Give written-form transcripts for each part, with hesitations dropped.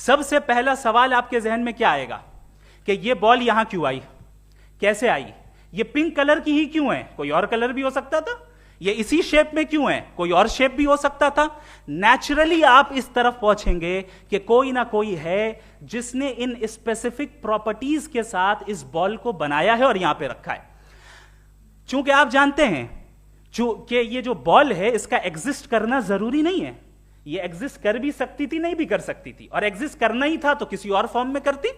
सबसे पहला सवाल आपके जहन में क्या आएगा कि ये बॉल यहां क्यों आई, कैसे आई, ये पिंक कलर की ही क्यों है, कोई और कलर भी हो सकता था, ये इसी शेप में क्यों है, कोई और शेप भी हो सकता था। नेचुरली आप इस तरफ पहुंचेंगे कि कोई ना कोई है जिसने इन स्पेसिफिक प्रॉपर्टीज के साथ इस बॉल को बनाया है और यहां पे रखा है। चूंकि आप जानते हैं कि ये जो बॉल है इसका एग्जिस्ट करना जरूरी नहीं है, ये एग्जिस्ट कर भी सकती थी, नहीं भी कर सकती थी, और एग्जिस्ट करना ही था तो किसी और फॉर्म में करती,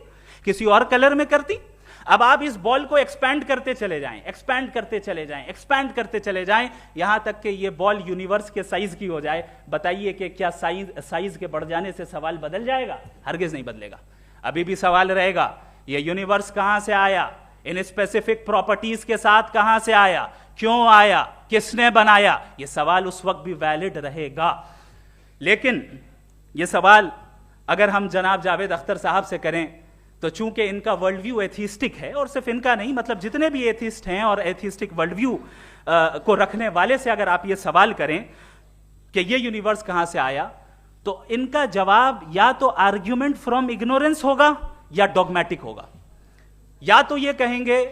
किसी और कलर में करती। अब आप इस बॉल को एक्सपैंड करते चले जाएं, एक्सपैंड करते चले जाएं, एक्सपैंड करते चले जाएं, यहां तक कि ये बॉल यूनिवर्स के साइज की हो जाए। बताइए कि क्या साइज के बढ़ जाने से सवाल बदल जाएगा? हरगिज नहीं बदलेगा। अभी भी सवाल रहेगा ये यूनिवर्स कहां से आया, इन स्पेसिफिक प्रॉपर्टीज के साथ कहां से आया, क्यों आया, किसने बनाया, ये सवाल उस वक्त भी वैलिड रहेगा। लेकिन ये सवाल अगर हम जनाब जावेद अख्तर साहब से करें तो चूंकि इनका वर्ल्ड व्यू एथिस्टिक है, और सिर्फ इनका नहीं, मतलब जितने भी एथिस्ट हैं और एथिस्टिक वर्ल्ड व्यू को रखने वाले से अगर आप ये सवाल करें कि ये यूनिवर्स कहां से आया, तो इनका जवाब या तो आर्ग्यूमेंट फ्रॉम इग्नोरेंस होगा या डॉगमेटिक होगा। या तो ये कहेंगे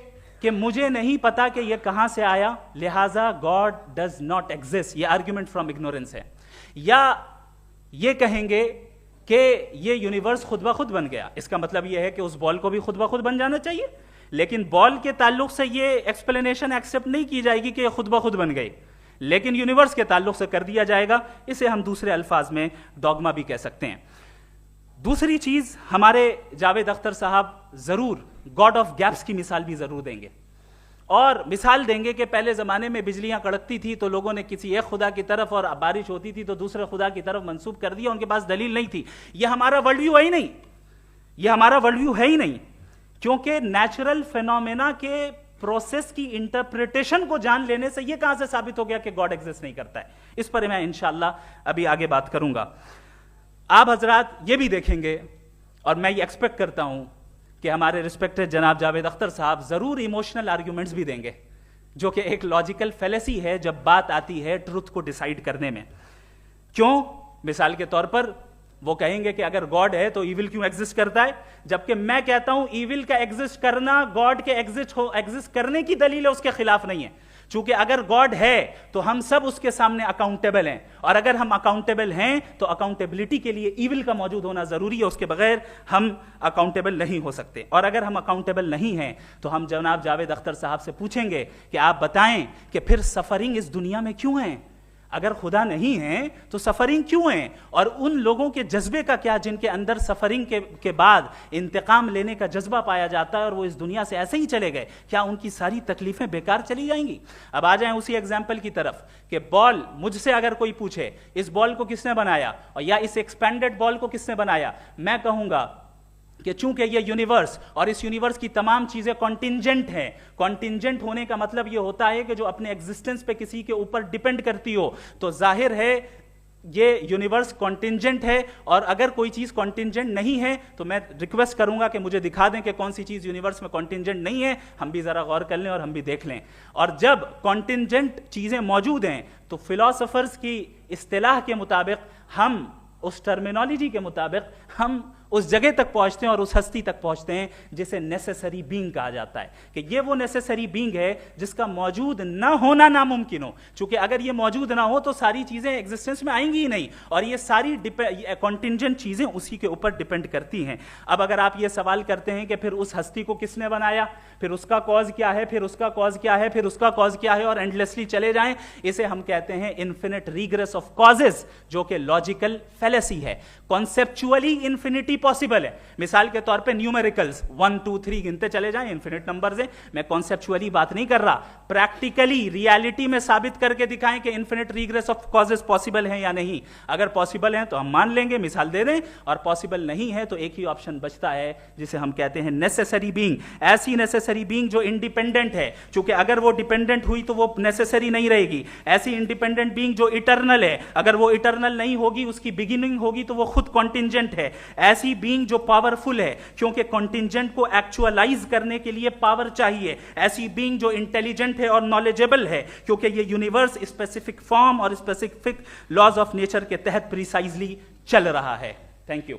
कि मुझे नहीं पता कि ये कहां से आया, लिहाजा गॉड डज नॉट एग्जिस्ट, ये आर्ग्यूमेंट फ्रॉम इग्नोरेंस है, या ये कहेंगे कि ये यूनिवर्स खुद ब खुद बन गया। इसका मतलब ये है कि उस बॉल को भी खुद ब खुद बन जाना चाहिए, लेकिन बॉल के ताल्लुक से ये एक्सप्लेनेशन एक्सेप्ट नहीं की जाएगी कि ये खुद ब खुद बन गई, लेकिन यूनिवर्स के ताल्लुक से कर दिया जाएगा। इसे हम दूसरे अल्फाज में डॉगमा भी कह सकते हैं। दूसरी चीज, हमारे जावेद अख्तर साहब जरूर गॉड ऑफ गैप्स की मिसाल भी जरूर देंगे, और मिसाल देंगे कि पहले जमाने में बिजलियां कड़कती थी तो लोगों ने किसी एक खुदा की तरफ, और बारिश होती थी तो दूसरे खुदा की तरफ मंसूब कर दिया, उनके पास दलील नहीं थी। यह हमारा वर्ल्ड व्यू है ही नहीं, यह हमारा वर्ल्ड व्यू है ही नहीं, क्योंकि नेचुरल फेनोमेना के प्रोसेस की इंटरप्रिटेशन को जान लेने से यह कहां से साबित हो गया कि गॉड एग्जिस्ट नहीं करता है। इस पर मैं इंशाअल्लाह अभी आगे बात करूंगा। आप हजरात ये भी देखेंगे, और मैं ये एक्सपेक्ट करता हूं कि हमारे रिस्पेक्टेड जनाब जावेद अख्तर साहब जरूर इमोशनल आर्ग्यूमेंट्स भी देंगे, जो कि एक लॉजिकल फेलेसी है जब बात आती है ट्रुथ को डिसाइड करने में। क्यों? मिसाल के तौर पर वो कहेंगे कि अगर गॉड है तो ईविल क्यों एग्जिस्ट करता है, जबकि मैं कहता हूं ईविल का एग्जिस्ट करना गॉड के एग्जिस्ट करने की दलील है, उसके खिलाफ नहीं है। चूंकि अगर गॉड है तो हम सब उसके सामने अकाउंटेबल हैं, और अगर हम अकाउंटेबल हैं तो अकाउंटेबिलिटी के लिए ईविल का मौजूद होना जरूरी है, उसके बगैर हम अकाउंटेबल नहीं हो सकते। और अगर हम अकाउंटेबल नहीं हैं तो हम जनाब जावेद अख्तर साहब से पूछेंगे कि आप बताएं कि फिर सफरिंग इस दुनिया में क्यों है? अगर खुदा नहीं है तो सफरिंग क्यों है? और उन लोगों के जज्बे का क्या जिनके अंदर सफरिंग के बाद इंतकाम लेने का जज्बा पाया जाता है और वो इस दुनिया से ऐसे ही चले गए, क्या उनकी सारी तकलीफें बेकार चली जाएंगी? अब आ जाएं उसी एग्जाम्पल की तरफ कि बॉल, मुझसे अगर कोई पूछे इस बॉल को किसने बनाया, और या इस एक्सपेंडेड बॉल को किसने बनाया, मैं कहूंगा कि चूंकि ये यूनिवर्स और इस यूनिवर्स की तमाम चीजें कॉन्टिंजेंट हैं। कॉन्टिंजेंट होने का मतलब ये होता है कि जो अपने एग्जिस्टेंस पे किसी के ऊपर डिपेंड करती हो, तो जाहिर है ये यूनिवर्स कॉन्टिंजेंट है। और अगर कोई चीज कॉन्टिंजेंट नहीं है तो मैं रिक्वेस्ट करूंगा कि मुझे दिखा दें कि कौन सी चीज यूनिवर्स में कॉन्टिंजेंट नहीं है, हम भी जरा गौर कर लें और हम भी देख लें। और जब कॉन्टिंजेंट चीजें मौजूद हैं तो फिलोसोफर्स की इस्तिलाह के मुताबिक, हम उस टर्मिनोलॉजी के मुताबिक हम उस जगह तक पहुंचते हैं और उस हस्ती तक पहुंचते हैं जिसे नेसेसरी बीइंग कहा जाता है, कि ये वो नेसेसरी बीइंग है जिसका मौजूद ना होना नामुमकिन हो। क्योंकि अगर ये मौजूद ना हो तो सारी चीजें एग्जिस्टेंस में आएंगी ही नहीं, और ये सारी कॉन्टिंजेंट चीजें उसी के ऊपर डिपेंड करती हैं। अब अगर आप ये सवाल करते हैं कि फिर उस हस्ती को किसने बनाया, फिर उसका कॉज क्या है, फिर उसका कॉज क्या है, फिर उसका कॉज क्या है, और एंडलेसली चले जाएं, इसे हम कहते हैं इन्फिनिट रिग्रेस ऑफ कॉजेस, जो कि लॉजिकल फेलेसी है। कॉन्सेप्चुअली इन्फिनिटी पॉसिबल है। मिसाल के तौर पे न्यूमेरिकल्स 1 2 3 गिनते चले जाएं, इन्फिनिट नंबर्स हैं। मैं कॉन्सेप्चुअली बात नहीं कर रहा, प्रैक्टिकली रियलिटी में साबित करके दिखाएं कि infinite regress of causes possible हैं या नहीं। अगर पॉसिबल हैं तो हम मान लेंगे, मिसाल दे दें, और पॉसिबल नहीं है तो एक ही ऑप्शन बचता है जिसे हम कहते हैं नेसेसरी बीइंग। ऐसी नेसेसरी बीइंग जो इंडिपेंडेंट है, क्योंकि अगर वो डिपेंडेंट हुई तो वो नेसेसरी नहीं रहेगी। ऐसी इंडिपेंडेंट बीइंग जो इटर्नल है, अगर वो इटर्नल नहीं होगी, उसकी बिगिनिंग होगी तो वो खुद कॉन्टिंजेंट है। ऐसी बीइंग जो पावरफुल है, क्योंकि कॉन्टिंजेंट को एक्चुअलाइज करने के लिए पावर चाहिए। ऐसी बीइंग जो इंटेलिजेंट है और नॉलेजेबल है, क्योंकि ये यूनिवर्स स्पेसिफिक फॉर्म और स्पेसिफिक लॉज ऑफ नेचर के तहत प्रिसाइजली चल रहा है। Thank you.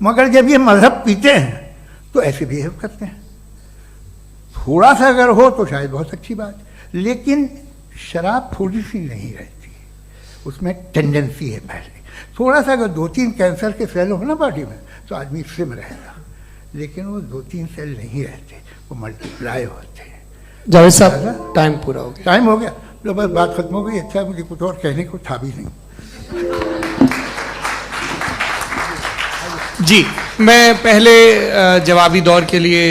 मगर जब ये मजहब पीते हैं तो ऐसे बिहेव करते हैं। थोड़ा सा अगर हो तो शायद बहुत अच्छी बात, लेकिन शराब थोड़ी सी नहीं रहती, उसमें टेंडेंसी है पहले। थोड़ा सा अगर 2-3 कैंसर के सेल हो ना बॉडी में तो आदमी स्लिम रहेगा, लेकिन वो 2-3 सेल नहीं रहते, वो मल्टीप्लाई होते हैं। जावेद साहब टाइम पूरा हो गया। टाइम हो गया, तो बस बात खत्म हो गई। अच्छा, मुझे कुछ और कहने को था भी नहीं। जी, मैं पहले जवाबी दौर के लिए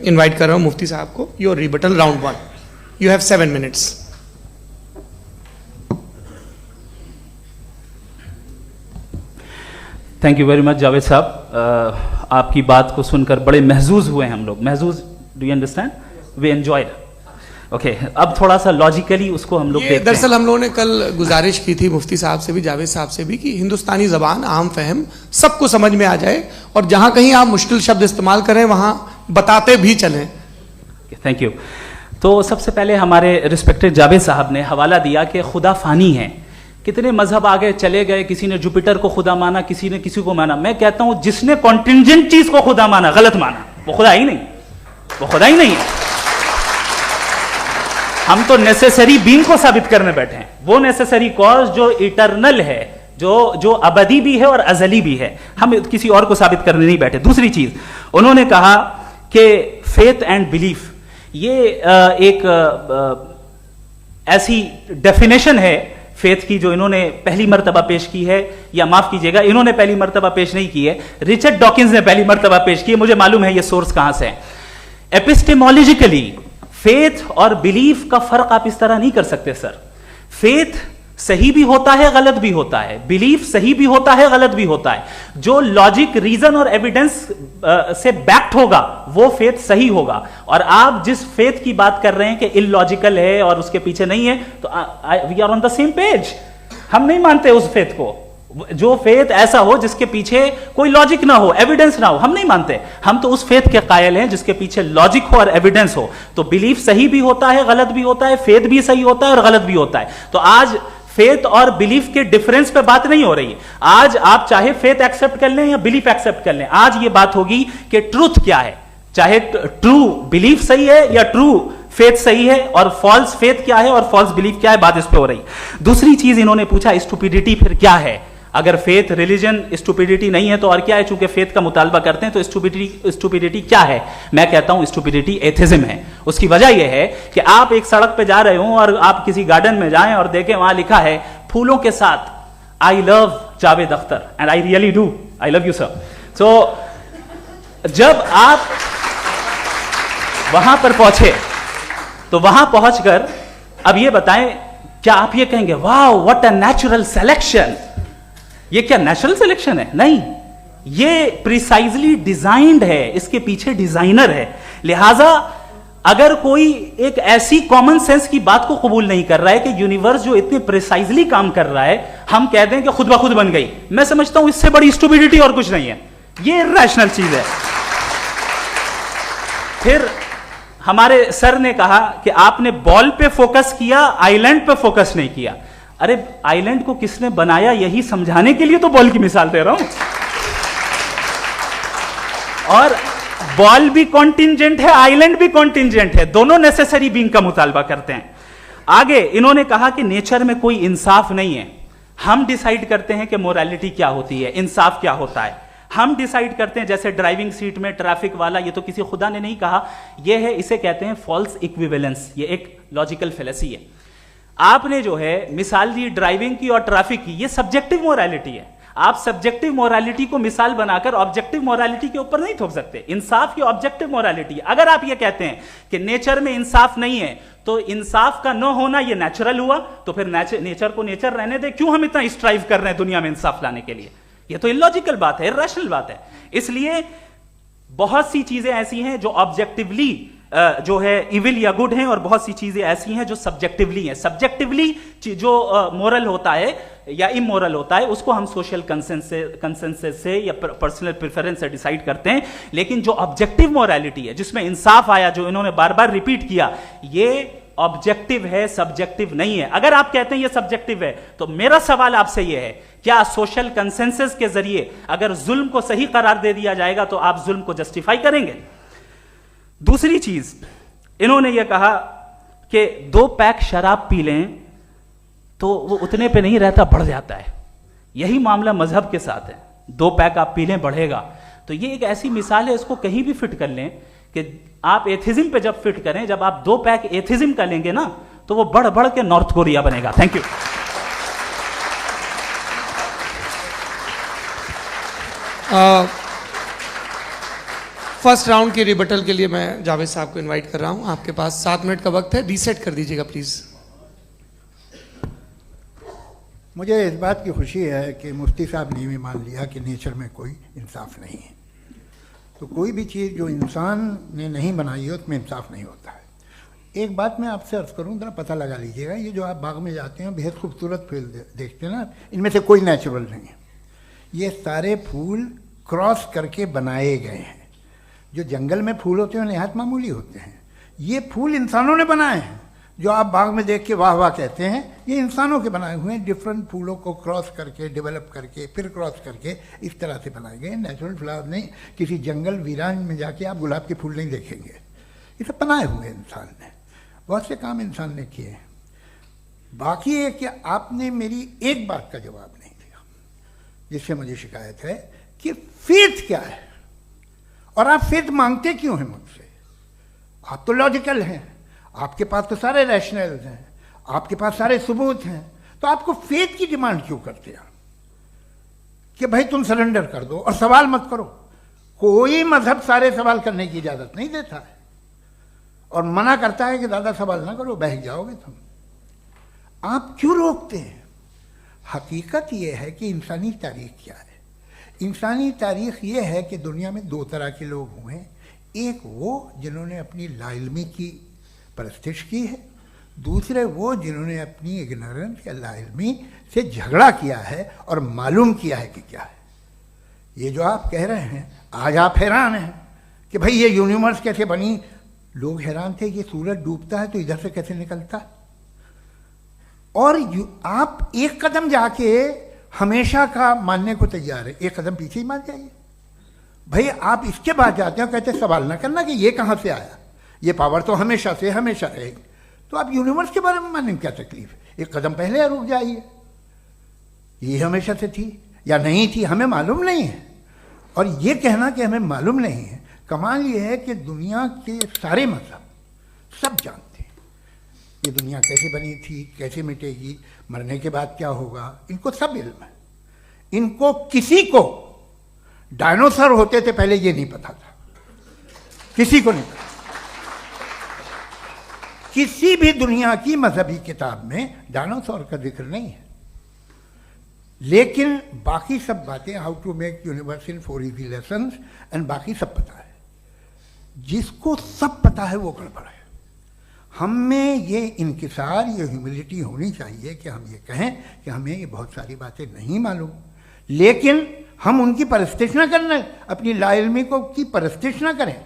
इनवाइट कर रहा हूं मुफ्ती साहब को। Your rebuttal round 1, you have 7 minutes. Thank you very much Javed साहब, आपकी बात को सुनकर बड़े महजूज हुए हम लोग। महजूज, do you understand? We enjoyed. Okay, अब थोड़ा सा लॉजिकली उसको हम लोग देखते हैं। दरअसल हम लोगों ने कल गुजारिश की थी मुफ्ती साहब से भी, जावेद साहब से भी, कि हिंदुस्तानी ज़बान आम फहम सबको समझ में आ जाए, और जहां कहीं आप मुश्किल शब्द इस्तेमाल करें वहां बताते भी चलें। Thank you. तो सबसे पहले हमारे रिस्पेक्टेड जावेद साहब ने हवाला दिया कि खुदा फानी है। कितने मजहब आगे चले गए, किसी ने जुपिटर को खुदा माना, किसी ने किसी को माना। मैं कहता हूं जिसने कॉन्टिंजेंट चीज को खुदा माना, गलत माना, वो खुदा ही नहीं, वो खुदा ही नहीं है। हम तो नेसेसरी बीइंग को साबित करने बैठे हैं, वो नेसेसरी कॉज जो इटरनल है, जो अबदी भी है और अजली भी है। हम किसी और को साबित करने नहीं बैठे। दूसरी चीज उन्होंने कहा कि फेथ एंड बिलीफ, ये एक ऐसी डेफिनेशन है फेथ की जो इन्होंने पहली मर्तबा पेश की है, या माफ कीजिएगा इन्होंने पहली मर्तबा पेश नहीं की है, रिचर्ड डॉकिंस ने पहली मर्तबा पेश की है। मुझे मालूम है ये सोर्स कहां से है। एपिस्टेमोलॉजिकली फेथ और बिलीफ का फर्क आप इस तरह नहीं कर सकते सर। फेथ सही भी होता है, गलत भी होता है, बिलीफ सही भी होता है, गलत भी होता है। जो लॉजिक, रीजन और एविडेंस से बैक्ड होगा वो फेथ सही होगा। और आप जिस फेथ की बात कर रहे हैं कि इलॉजिकल है और उसके पीछे नहीं है, तो we are on the same page. हम नहीं मानते उस फेथ को, जो फेथ ऐसा हो जिसके पीछे कोई लॉजिक ना हो, एविडेंस ना हो, हम नहीं मानते। हम तो उस फेथ के कायल हैं जिसके पीछे लॉजिक हो और एविडेंस हो। तो बिलीफ सही भी होता है, गलत भी होता है, फेथ भी सही होता है और गलत भी होता है। तो आज फेथ और बिलीफ के डिफरेंस पे बात नहीं हो रही है। आज आप चाहे फेथ एक्सेप्ट कर लें या बिलीफ एक्सेप्ट कर लें, आज ये बात होगी कि ट्रूथ क्या है, चाहे ट्रू बिलीफ सही है या ट्रू फेथ सही है, और फॉल्स फेथ क्या है और फॉल्स बिलीफ क्या है, बात इस पे हो रही। दूसरी चीज इन्होंने पूछा स्टुपिडिटी फिर क्या है। अगर फेथ रिलीजन स्टुपिडिटी नहीं है तो और क्या है? चूंकि फेथ का मुतालबा करते हैं तो स्टुपिडिटी क्या है? मैं कहता हूं स्टुपिडिटी एथिज्म है। उसकी वजह यह है कि आप एक सड़क पे जा रहे हो और आप किसी गार्डन में जाएं और देखें वहां लिखा है फूलों के साथ I love Javed Akhtar, and I really do, I love you sir. So जब आप वहां पर पहुंचे तो वहां पहुंचकर अब ये बताएं, क्या आप ये कहेंगे वाह व्हाट अ नेचुरल सिलेक्शन? ये क्या नेचुरल सिलेक्शन है? नहीं, ये प्रिसाइजली डिजाइंड है, इसके पीछे डिजाइनर है। लिहाजा अगर कोई एक ऐसी कॉमन सेंस की बात को कबूल नहीं कर रहा है कि यूनिवर्स जो इतने प्रिसाइजली काम कर रहा है, हम कह दें कि खुद ब खुद बन गई, मैं समझता हूं इससे बड़ी स्टुपिडिटी और कुछ नहीं है। ये इरैशनल चीज है। फिर हमारे सर ने कहा कि आपने बॉल पे फोकस किया, आइलैंड पे फोकस नहीं किया। अरे आइलैंड को किसने बनाया यही समझाने के लिए तो बॉल की मिसाल दे रहा हूं। और बॉल भी कॉन्टिंजेंट है, आइलैंड भी कॉन्टिंजेंट है, दोनों नेसेसरी बीइंग का मुतालबा करते हैं। आगे इन्होंने कहा कि नेचर में कोई इंसाफ नहीं है। हम डिसाइड करते हैं कि मोरालिटी क्या होती है, इंसाफ क्या होता है। हम डिसाइड करते हैं, जैसे ड्राइविंग सीट में ट्रैफिक वाला, ये तो किसी खुदा ने नहीं कहा, ये है, इसे कहते हैं फॉल्स इक्विवेलेंस। ये एक लॉजिकल फेलेसी है। आपने जो है मिसाल दी ड्राइविंग की और ट्रैफिक की, ये सब्जेक्टिव मोरालिटी है। आप सब्जेक्टिव मोरालिटी को मिसाल बनाकर ऑब्जेक्टिव मोरालिटी के ऊपर नहीं थोप सकते। इंसाफ की ऑब्जेक्टिव मोरालिटी। अगर आप ये कहते हैं कि नेचर में इंसाफ नहीं है, तो इंसाफ का न होना ये नेचुरल हुआ, तो फिर नेचर को नेचर रहने दे। क्यों हम इतना स्ट्राइव कर रहे हैं दुनिया में इंसाफ लाने के लिए? ये तो इलॉजिकल बात है, इरैशनल बात है। इसलिए बहुत सी चीजें ऐसी हैं जो ऑब्जेक्टिवली जो है इविल या गुड हैं, और बहुत सी चीजें ऐसी हैं जो सब्जेक्टिवली हैं। सब्जेक्टिवली जो मोरल होता है या इमोरल होता है, उसको हम सोशल कंसेंसस से या पर्सनल प्रेफरेंस से डिसाइड करते हैं। लेकिन जो ऑब्जेक्टिव मोरालिटी है, जिसमें इंसाफ आया, जो इन्होंने बार बार रिपीट किया, ये ऑब्जेक्टिव है, सब्जेक्टिव नहीं है। अगर आप कहते हैं ये सब्जेक्टिव है, तो मेरा सवाल आपसे ये है, क्या सोशल कंसेंसस के जरिए अगर जुल्म को सही करार दे दिया जाएगा तो आप जुल्म को जस्टिफाई करेंगे? दूसरी चीज, इन्होंने ये कहा कि 2 पैक शराब पी लें तो वो उतने पे नहीं रहता, बढ़ जाता है। यही मामला मजहब के साथ है, 2 पैक आप पी लें बढ़ेगा। तो ये एक ऐसी मिसाल है, इसको कहीं भी फिट कर लें कि आप एथिज्म पे जब फिट करें, जब आप 2 पैक एथिज्म का लेंगे ना, तो वो बढ़ बढ़ के नॉर्थ कोरिया बनेगा। Thank you. फर्स्ट राउंड के रिबटल के लिए मैं जावेद साहब को इनवाइट कर रहा हूं। आपके पास 7 मिनट का वक्त है, रीसेट कर दीजिएगा प्लीज। मुझे इस बात की खुशी है कि मुफ्ती साहब ने भी मान लिया कि नेचर में कोई इंसाफ नहीं है। तो कोई भी चीज़ जो इंसान ने नहीं बनाई है उसमें इंसाफ नहीं होता है। एक बात मैं आपसे अर्ज़ करूँ, ज़रा पता लगा लीजिएगा, ये जो आप बाग में जाते हैं बेहद खूबसूरत फूल देखते हैं ना, इनमें से कोई नेचुरल नहीं है। ये सारे फूल क्रॉस करके बनाए गए हैं। जो जंगल में फूल होते हैं नहायत मामूली होते हैं, ये फूल इंसानों ने बनाए हैं। जो आप बाग में देख के वाह वाह कहते हैं, ये इंसानों के बनाए हुए हैं। डिफरेंट फूलों को क्रॉस करके, डेवलप करके, फिर क्रॉस करके इस तरह से बनाए गए। नेचुरल फ्लावर नहीं। किसी जंगल वीरान में जाके आप गुलाब के फूल नहीं देखेंगे। ये सब बनाए हुए इंसान ने, बहुत से काम इंसान ने किए हैं। बाकी है कि आपने मेरी एक बात का जवाब नहीं दिया, जिससे मुझे शिकायत है कि फेथ क्या है और आप फेथ मांगते क्यों हैं मुझसे? आप तो लॉजिकल हैं, आपके पास तो सारे रैशनल्स हैं, आपके पास सारे सबूत हैं, तो आपको फेथ की डिमांड क्यों करते हैं कि भाई तुम सरेंडर कर दो और सवाल मत करो? कोई मजहब सारे सवाल करने की इजाजत नहीं देता है और मना करता है कि दादा सवाल ना करो, बह जाओगे तुम। आप क्यों रोकते हैं? हकीकत यह है कि इंसानी तारीख क्या है। इंसानी तारीख ये है कि दुनिया में 2 तरह के लोग हुए। एक वो जिन्होंने अपनी लाइल्मी की परस्तिश की है, दूसरे वो जिन्होंने अपनी इग्नोरेंस या लाइल्मी से झगड़ा किया है और मालूम किया है कि क्या है। ये जो आप कह रहे हैं, आज आप हैरान हैं कि भाई ये यूनिवर्स कैसे बनी। लोग हैरान थे कि सूरज डूबता है तो इधर से कैसे निकलता है। और आप एक कदम जाके हमेशा का मानने को तैयार है, एक कदम पीछे ही मान जाइए। भाई आप इसके बाद जाते हो, कहते सवाल ना करना कि ये कहाँ से आया, ये पावर तो हमेशा से हमेशा रहेगी। तो आप यूनिवर्स के बारे में मानने में क्या तकलीफ है? एक कदम पहले रुक जाइए। ये हमेशा से थी या नहीं थी, हमें मालूम नहीं है। और ये कहना कि हमें मालूम नहीं है, कमाल ये है कि दुनिया के सारे मजहब सब जानते हैं ये दुनिया कैसे बनी थी, कैसे मिटेगी, मरने के बाद क्या होगा, इनको सब इल्म है। इनको किसी को डायनासोर होते थे पहले ये नहीं पता था, किसी को नहीं पता। किसी भी दुनिया की मजहबी किताब में डायनासोर का जिक्र नहीं है। लेकिन बाकी सब बातें, how to make universe in 4 easy lessons and बाकी सब पता है। जिसको सब पता है वो गड़बड़ है। हम में ये इंकिसार, ये ह्यूमिलिटी होनी चाहिए कि हम ये कहें कि हमें ये बहुत सारी बातें नहीं मालूम, लेकिन हम उनकी परस्तिश न करना, अपनी लाइल्मी को की परस्तिश न करें,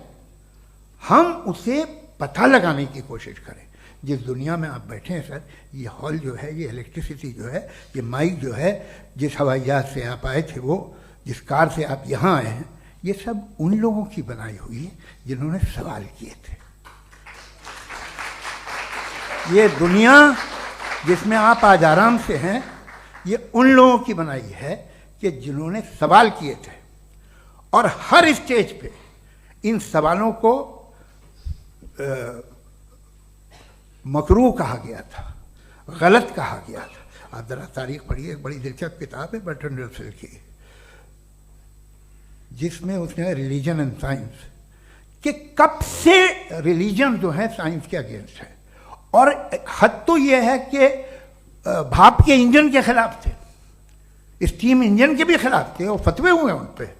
हम उसे पता लगाने की कोशिश करें। जिस दुनिया में आप बैठे हैं सर, ये हॉल जो है, ये इलेक्ट्रिसिटी जो है, ये माइक जो है, जिस हवाई जहाज से आप आए थे, वो जिस कार से आप यहाँ आए हैं, ये सब उन लोगों की बनाई हुई है जिन्होंने सवाल किए थे। ये दुनिया जिसमें आप आज आराम से हैं, ये उन लोगों की बनाई है कि जिन्होंने सवाल किए थे। और हर स्टेज पे इन सवालों को मकरूह कहा गया था, गलत कहा गया था। आप जरा तारीख पढ़िए, एक बड़ी दिलचस्प किताब है बर्ट्रैंड रसेल की, जिसमें उसने रिलीजन एंड साइंस कि कब से रिलीजन जो है साइंस के अगेंस्ट है। और हद तो यह है कि भाप के इंजन के खिलाफ थे, स्टीम इंजन के भी खिलाफ थे, और फतवे हुए उन पर,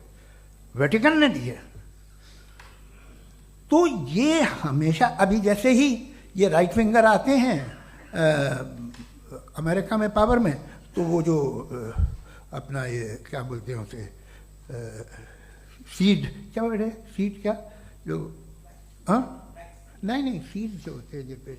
वेटिकन ने दिए। तो ये हमेशा, अभी जैसे ही ये राइट विंगर आते हैं अमेरिका में पावर में, तो वो जो अपना ये क्या बोलते हैं उसे, सीड क्या बोलते हैं, सीड क्या जो, हाँ नहीं सीड जो होते हैं जिस पे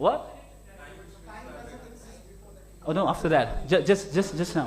What? Oh no, after that. Just now.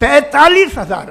45,000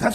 10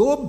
2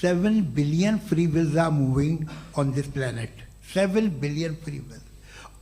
7 billion free wills are moving on this planet. 7 billion free wills.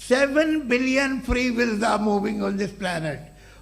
7 billion free wills are moving on this planet.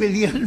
billion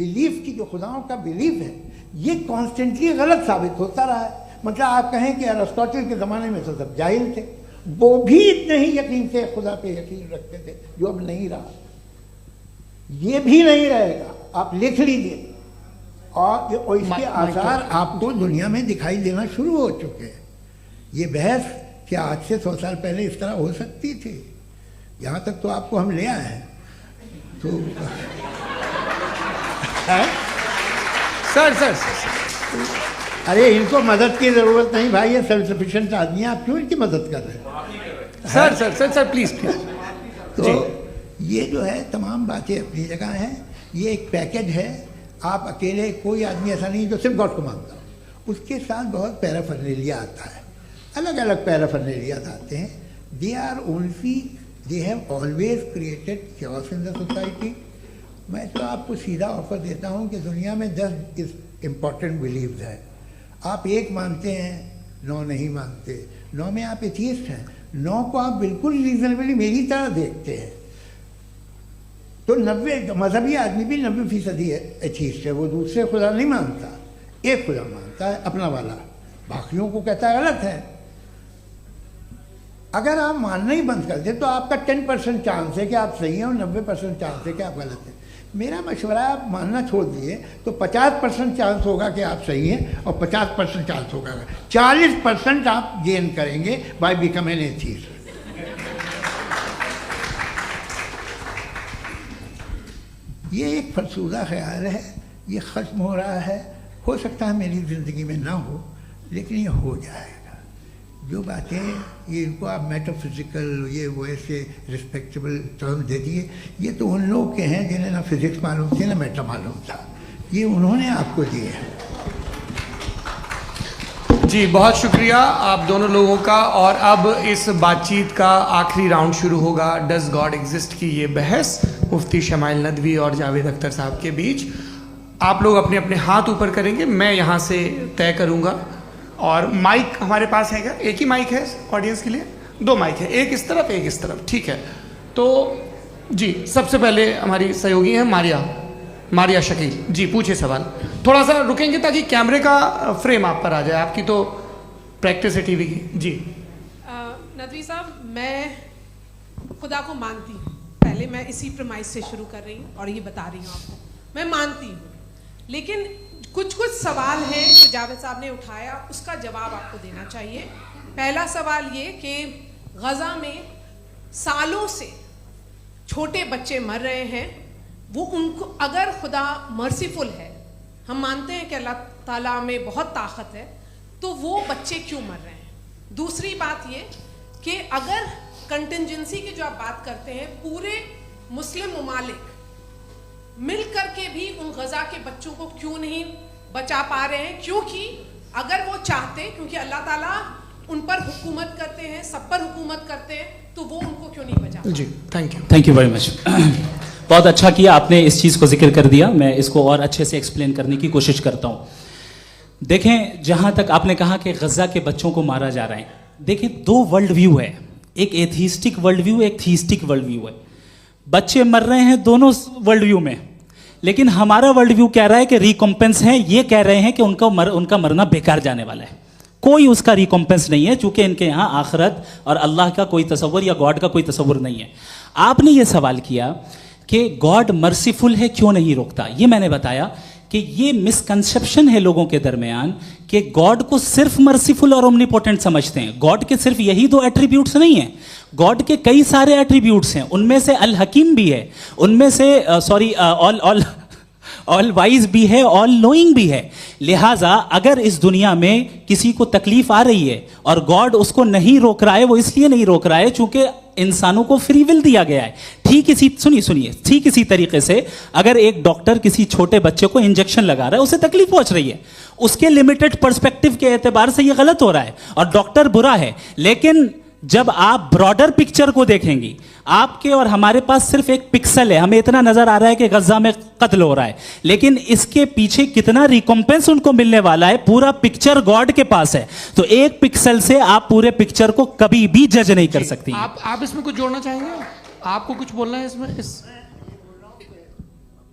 belief की जो खुदाओं का बिलीफ है ये कॉन्स्टेंटली गलत साबित होता रहा है। मतलब आप कहें कि अरिस्टोटल के ज़माने में तो सब जाहिल थे, वो भी इतने ही यकीन से खुदा पे यकीन रखते थे जो अब नहीं रहा, ये भी नहीं रहेगा, आप लिख लीजिए। और इसके आसार आपको दुनिया में दिखाई देना शुरू हो चुके हैं। ये बहस क्या आज से 100 साल पहले इस तरह हो सकती थी? यहाँ तक तो आपको हम ले आए हैं। तो सर अरे इनको मदद की जरूरत नहीं भाई, ये सेल्फ सफिशिएंट आदमी है, आप क्यों इनकी मदद कर रहे हैं? Sir please. तो ये जो है तमाम बातें अपनी जगह हैं, ये एक पैकेज है। आप अकेले, कोई आदमी ऐसा नहीं जो सिर्फ गॉड को मानता हो, उसके साथ बहुत पैराफर्नेलिया आता है, अलग अलग पैराफर्नेलियाज आते हैं। They have always created chaos in the society. मैं तो आपको सीधा ऑफर देता हूँ कि दुनिया में 10 इम्पॉर्टेंट बिलीव्स हैं, आप एक मानते हैं, 9 नहीं मानते, 9 में आप एथियस्ट हैं, 9 को आप बिल्कुल रीजनेबली मेरी तरह देखते हैं। तो 90 मजहबी आदमी भी 90% एथियस्ट है, वो दूसरे खुदा नहीं मानता, एक खुदा मानता है अपना वाला, बाकियों को कहता है गलत है। अगर आप मानना ही बंद कर दें तो आपका 10% चांस है कि आप सही हैं और 90% चांस है कि आप गलत हैं। मेरा मशवरा है आप मानना छोड़ दिए तो 50% चांस होगा कि आप सही हैं और 50% चांस होगा, 40% आप गेन करेंगे बाय बिकमिंग एन एथियस्ट। ये एक फरसूदा ख्याल है, ये ख़त्म हो रहा है। हो सकता है मेरी ज़िंदगी में ना हो, लेकिन ये हो जाएगा। जो बातें ये इनको आप मेटाफिजिकल ये वो ऐसे रिस्पेक्टेबल टर्म दे दिए, ये तो उन लोग के हैं जिन्हें ना फिजिक्स मालूम थी ना मेटा मालूम था, ये उन्होंने आपको दिए हैं। जी बहुत शुक्रिया आप दोनों लोगों का। और अब इस बातचीत का आखिरी राउंड शुरू होगा, डज गॉड एग्जिस्ट की ये बहस मुफ्ती शमाइल नदवी और जावेद अख्तर साहब के बीच। आप लोग अपने अपने हाथ ऊपर करेंगे, मैं यहाँ से तय करूँगा। और माइक हमारे पास है क्या? एक ही माइक है ऑडियंस के लिए? 2 माइक है, एक इस तरफ एक इस तरफ, ठीक है। तो जी सबसे पहले हमारी सहयोगी हैं मारिया शकील जी, पूछिए सवाल। थोड़ा सा रुकेंगे ताकि कैमरे का फ्रेम आप पर आ जाए, आपकी तो प्रैक्टिस है टीवी की। जी नदवी साहब, मैं खुदा को मानती हूँ, पहले मैं इसी प्रमाइस से शुरू कर रही हूँ और ये बता रही हूँ आपको, मैं मानती हूँ। लेकिन कुछ सवाल हैं जो जावेद साहब ने उठाया, उसका जवाब आपको देना चाहिए। पहला सवाल ये कि गज़ा में सालों से छोटे बच्चे मर रहे हैं, वो उनको, अगर खुदा मर्सीफुल है, हम मानते हैं कि अल्लाह ताला में बहुत ताकत है, तो वो बच्चे क्यों मर रहे हैं? दूसरी बात ये कि अगर कंटिजेंसी की जो आप बात करते हैं, पूरे मुस्लिम ममालिक मिल करके भी उन गज़ा के बच्चों को क्यों नहीं बचा पा रहे हैं? क्योंकि अगर वो चाहते, क्योंकि अल्लाह ताला उन पर हुकूमत करते हैं, सब पर हुकूमत करते हैं, तो वो उनको क्यों नहीं बचा? जी थैंक यू वेरी मच। बहुत अच्छा किया आपने इस चीज़ को जिक्र कर दिया, मैं इसको और अच्छे से एक्सप्लेन करने की कोशिश करता हूँ। देखें, जहाँ तक आपने कहा कि गज़ा के बच्चों को मारा जा रहा है, देखें 2 वर्ल्ड व्यू है, एक एथिस्टिक वर्ल्ड व्यू, एक थीस्टिक वर्ल्ड व्यू है। बच्चे मर रहे हैं दोनों वर्ल्ड व्यू में, लेकिन हमारा वर्ल्ड व्यू कह रहा है कि रिकॉम्पेंस है, ये कह रहे हैं कि उनका मरना बेकार जाने वाला है, कोई उसका रिकॉम्पेंस नहीं है, चूंकि इनके यहाँ आखिरत और अल्लाह का कोई तसव्वुर या गॉड का कोई तसव्वुर नहीं है। आपने ये सवाल किया कि गॉड मर्सीफुल है, क्यों नहीं रोकता? ये मैंने बताया कि ये मिसकंसेप्शन है लोगों के दरमियान कि गॉड को सिर्फ मर्सीफुल और ओमनीपोटेंट समझते हैं। गॉड के सिर्फ यही 2 एट्रीब्यूट्स नहीं हैं, गॉड के कई सारे एट्रीब्यूट्स हैं, उनमें से अल हकीम भी है, उनमें से ऑल वाइज भी है, ऑल नोइंग भी है। लिहाजा अगर इस दुनिया में किसी को तकलीफ आ रही है और गॉड उसको नहीं रोक रहा है, वो इसलिए नहीं रोक रहा है चूंकि इंसानों को फ्री विल दिया गया है। ठीक इसी तरीके से अगर एक डॉक्टर किसी छोटे बच्चे को इंजेक्शन लगा रहा है, उसे तकलीफ पहुंच रही है, उसके लिमिटेड पर्सपेक्टिव के एतबार से यह गलत हो रहा है और डॉक्टर बुरा है। लेकिन जब आप ब्रॉडर पिक्चर को देखेंगी, आपके और हमारे पास सिर्फ एक पिक्सल है, हमें इतना नजर आ रहा है कि गजा में कत्ल हो रहा है, लेकिन इसके पीछे कितना रिकॉम्पेंस उनको मिलने वाला है, पूरा पिक्चर गॉड के पास है। तो एक पिक्सल से आप पूरे पिक्चर को कभी भी जज नहीं कर सकती। आप इसमें कुछ जोड़ना चाहेंगे? आपको कुछ बोलना है इसमें?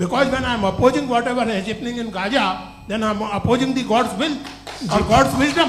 Because when I am opposing whatever is happening in Gaza, then I am opposing the God's will or God's wisdom.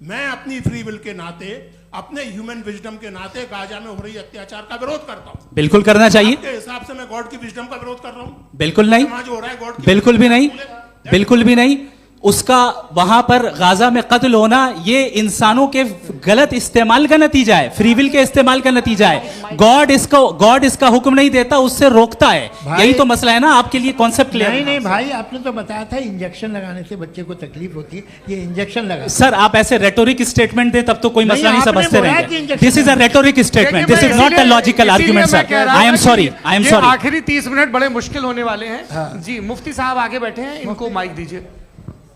मैं अपनी फ्री विल के नाते, अपने ह्यूमन विजडम के नाते गाजा में हो रही अत्याचार का विरोध करता हूँ। बिल्कुल करना चाहिए। आपके हिसाब से मैं गॉड की विजडम का विरोध कर रहा हूँ? बिल्कुल नहीं, समाज हो रहा है गॉड की, बिल्कुल भी नहीं, बिल्कुल भी नहीं। उसका वहां पर गाजा में कत्ल होना ये इंसानों के गलत इस्तेमाल का नतीजा है, फ्री विल के इस्तेमाल का नतीजा है। गॉड इसका हुक्म नहीं देता, उससे रोकता है। यही तो मसला है ना, आपके लिए कॉन्सेप्ट क्लियर? नहीं नहीं भाई, आपने तो बताया था इंजेक्शन लगाने से बच्चे को तकलीफ होती है, ये इंजेक्शन लगा। सर आप ऐसे रेटोरिक स्टेटमेंट दे तब तो कोई मसला नहीं आपने समझते बोला कि रहेंगे। Injection this is a rhetoric statement, this is not a logical argument sir. I am sorry, I am sorry. आखिरी 30 मिनट बड़े मुश्किल होने वाले हैं। जी मुफ्ती साहब आगे बैठे हैं, इनको माइक दीजिए।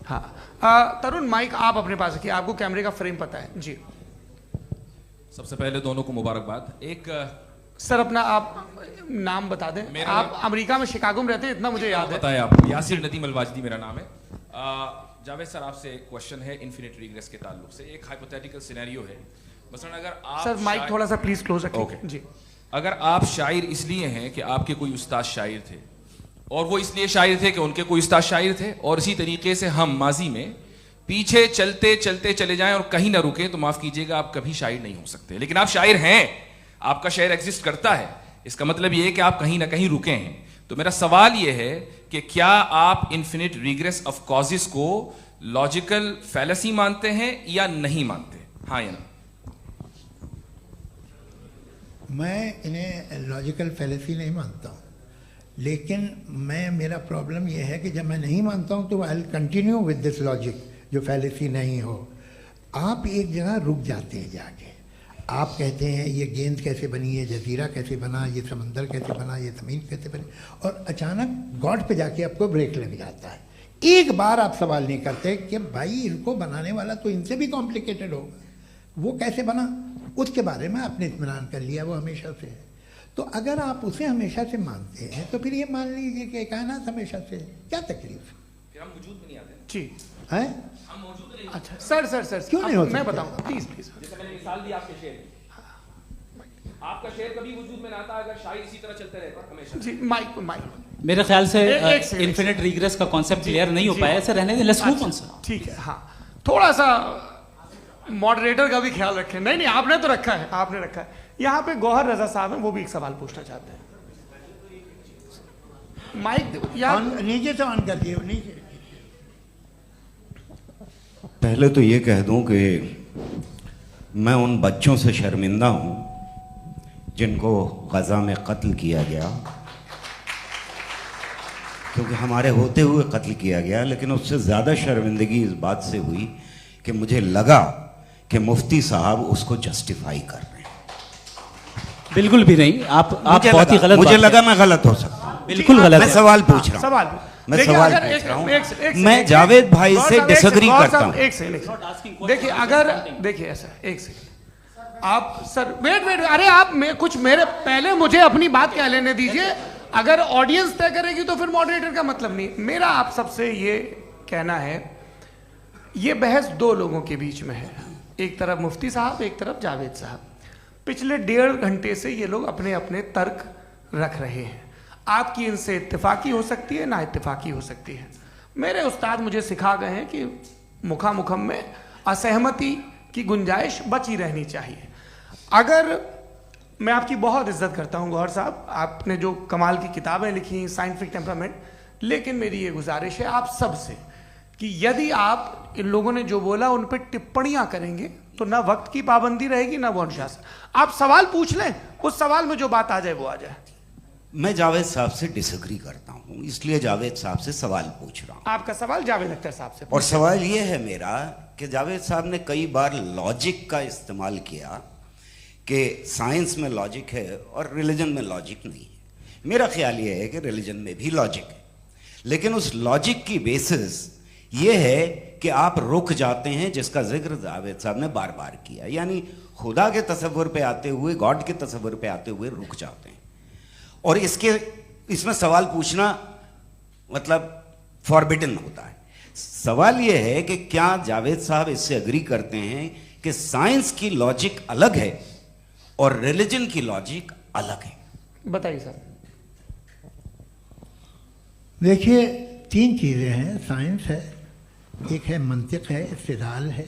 हाँ तरुण, माइक आप अपने पास रखिए, आपको कैमरे का फ्रेम पता है जी। सबसे पहले दोनों को मुबारकबाद। एक सर अपना आप नाम बता दें। आप अमेरिका में शिकागो में रहते हैं, इतना मुझे याद है। बताया आपको, यासिर नदीम अलवाजदी मेरा नाम है। जावेद सर आपसे एक क्वेश्चन है इन्फिनिट रिग्रेस के ताल्लुक से। एक हाइपोथेटिकल सिनेरियो है, मसलन अगर आप सर माइक थोड़ा सा प्लीज क्लोज रखिए जी। अगर आप शायर इसलिए हैं कि आपके कोई उस्ताद शायर थे, और वो इसलिए शायर थे कि उनके कोई उस्ताद शायर थे, और इसी तरीके से हम माजी में पीछे चलते चलते चले जाएं और कहीं ना रुके, तो माफ कीजिएगा आप कभी शायर नहीं हो सकते। लेकिन आप शायर हैं, आपका शायर एग्जिस्ट करता है, इसका मतलब ये है कि आप कहीं ना कहीं रुके हैं। तो मेरा सवाल ये है कि क्या आप इन्फिनिट रिग्रेस ऑफ कॉजेस को लॉजिकल फैलेसी मानते हैं या नहीं मानते? हाँ या ना? मैं इन्हें लॉजिकल फैलेसी नहीं मानता हूँ, लेकिन मेरा प्रॉब्लम यह है कि जब मैं नहीं मानता हूँ तो I will continue with this logic जो फैलेसी नहीं हो। आप एक जगह रुक जाते हैं जाके, आप कहते हैं ये गेंद कैसे बनी, ये जजीरा कैसे बना, ये समंदर कैसे बना, ये ज़मीन कैसे बनी, और अचानक गॉड पे जाके आपको ब्रेक लग जाता है। एक बार आप सवाल नहीं करते कि भाई इनको बनाने वाला तो इनसे भी कॉम्प्लिकेटेड होगा, वो कैसे बना, उसके बारे में आपने इत्मीनान कर लिया, वो हमेशा से है। तो अगर आप उसे हमेशा से मानते हैं तो फिर ये मान लीजिए कि कायनात हमेशा से है, क्या तकलीफ फिर हम वजूद में नहीं आते जी है? हम मौजूद नहीं। अच्छा सर सर सर क्यों नहीं हो मैं सकते? बताऊंगा प्लीज प्लीज। जैसे मैंने मिसाल दी आपके शेर की, आपका शेर कभी वजूद में ना आता अगर शायर इसी तरह चलते रहते हमेशा। जी माइक माइक मेरे ख्याल से एक सेकंड, इन्फिनिट रिग्रेस का कॉन्सेप्ट क्लियर नहीं हो पाया, ऐसे रहने दें, लेट्स मूव ऑन सर। ठीक है। हाँ थोड़ा सा मॉडरेटर का भी ख्याल रखें। नहीं नहीं आपने तो रखा है, आपने रखा है। यहाँ पे गौहर रजा साहब हैं, वो भी एक सवाल पूछना चाहते हैं। माइक यार नीचे से ऑन कर दिए, नीचे। पहले तो ये कह दूं कि मैं उन बच्चों से शर्मिंदा हूं जिनको गजा में कत्ल किया गया, क्योंकि हमारे होते हुए कत्ल किया गया। लेकिन उससे ज़्यादा शर्मिंदगी इस बात से हुई कि मुझे लगा कि मुफ्ती साहब उसको जस्टिफाई कर रहे हैं। बिल्कुल भी नहीं, आप बहुत ही गलत मुझे बात लगा मैं गलत हो सकता हूं। बिल्कुल गलत मैं है। सवाल पूछ रहा हूं, सवाल मैं देखिए, सवाल अगर पूछ रहा हूं। एक मैं जावेद भाई से डिसएग्री करता हूं। एक सेकंड देखिए, अगर देखिए ऐसा एक सेकंड आप सर वेट अरे आप कुछ मेरे पहले मुझे अपनी बात कह लेने दीजिए। अगर ऑडियंस तय करेगी तो फिर मॉडरेटर का मतलब नहीं। मेरा आप सबसे ये कहना है, ये बहस दो लोगों के बीच में है, एक तरफ मुफ्ती साहब, एक तरफ जावेद साहब। पिछले 1.5 घंटे से ये लोग अपने अपने तर्क रख रहे हैं। आपकी इनसे इत्तेफाकी हो सकती है, ना इत्तेफाकी हो सकती है। मेरे उस्ताद मुझे सिखा गए हैं कि मुखामुखम में असहमति की गुंजाइश बची रहनी चाहिए। अगर मैं आपकी बहुत इज्जत करता हूं गौहर साहब, आपने जो कमाल की किताबें लिखी, साइंटिफिक टेम्परामेंट, लेकिन मेरी ये गुजारिश है आप सबसे कि यदि आप इन लोगों ने जो बोला उन पर टिप्पणियां करेंगे तो ना वक्त की पाबंदी रहेगी ना वो अनुशासन। आप सवाल पूछ लें, उस सवाल में जो बात आ जाए वो आ जाए। मैं जावेद साहब से डिसएग्री करता हूं, इसलिए जावेद साहब से सवाल पूछ रहा हूं। आपका सवाल जावेद अख्तर साहब से। और सवाल ये है मेरा कि जावेद साहब ने कई बार लॉजिक का इस्तेमाल किया कि साइंस में लॉजिक है और रिलीजन में लॉजिक नहीं है। मेरा ख्याल ये है कि रिलीजन में भी लॉजिक है, लेकिन उस लॉजिक की बेसिस ये है कि आप रुक जाते हैं, जिसका जिक्र जावेद साहब ने बार बार किया, यानी खुदा के तसव्वुर पे आते हुए, गॉड के तसव्वुर पे आते हुए रुक जाते हैं। और इसमें सवाल पूछना मतलब फॉरबिडन होता है। सवाल यह है कि क्या जावेद साहब इससे एग्री करते हैं कि साइंस की लॉजिक अलग है और रिलीजन की लॉजिक अलग है? बताइए सर। देखिए 3 चीज़ें हैं, साइंस है, एक है मंतिक है, इस्तिदलाल है,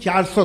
400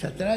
17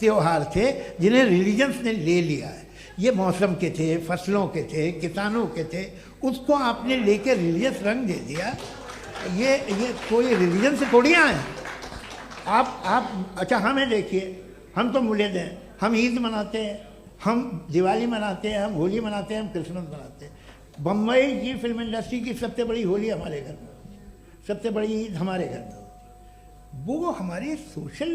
त्योहार थे जिन्हें रिलीजन्स ने ले लिया है। ये मौसम के थे, फसलों के थे, किसानों के थे, उसको आपने लेके रिलीजियस रंग दे दिया। ये कोई रिलीजन से थोड़ी आए हैं आप। अच्छा हमें देखिए, हम तो मुल्द हैं, हम ईद मनाते हैं, हम दिवाली मनाते हैं, हम होली मनाते हैं, हम क्रिसमस मनाते हैं। बम्बई की फिल्म इंडस्ट्री की सबसे बड़ी होली हमारे घर में होती है, सबसे बड़ी ईद हमारे घर में होती है। वो हमारी सोशल